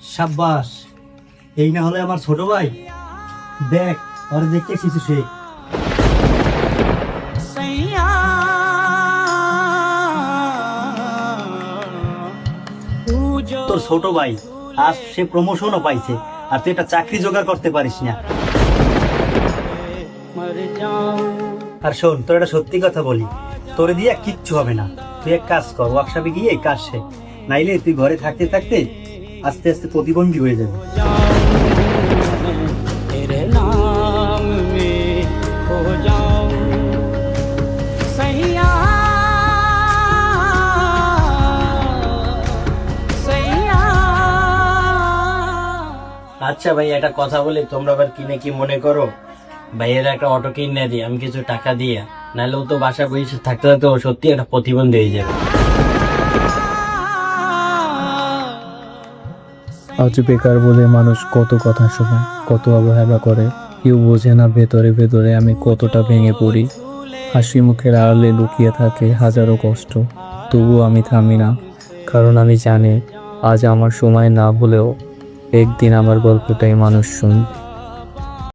সাব্বাস, এই না হলে আমার ছোট ভাই। দেখ, আর দেখতে কিছু সে তোর ছোট ভাই, আজ সে প্রমোশনও পাইছে, আর তুই একটা চাকরি জোগাড় করতে পারিস না। আর শোন, তোর একটা সত্যি কথা বলি, তোরে দিয়ে কিচ্ছু হবে না। তুই এক কাজ কর, ওয়ার্কশপে গিয়ে কাজ শেখ, নাইলে তুই ঘরে থাকতে থাকতে আস্তে আস্তে প্রতিবন্ধী হয়ে যাবে। আচ্ছা ভাই, একটা কথা বলি, তোমরা আবার কিনে কি মনে করো? ভাইয়ের একটা অটো কিনে দিই আমি কিছু টাকা দিয়ে, নাহলে ও তো বাসা বসে থাকতে থাকতে ও সত্যি একটা প্রতিবন্ধী হয়ে যাবে। আজ বেকার বলে মানুষ কত কথা শোনায়, কত অবহেলা করে। কেউ বোঝে না ভেতরে ভেতরে আমি কতটা ভেঙে পড়ি। হাসি মুখের আড়ালে লুকিয়ে থাকে হাজারো কষ্ট। তবুও আমি থামি না, কারণ আমি জানি আজ আমার সময় না হলেও একদিন আমার গল্পটাই মানুষ শুনবে।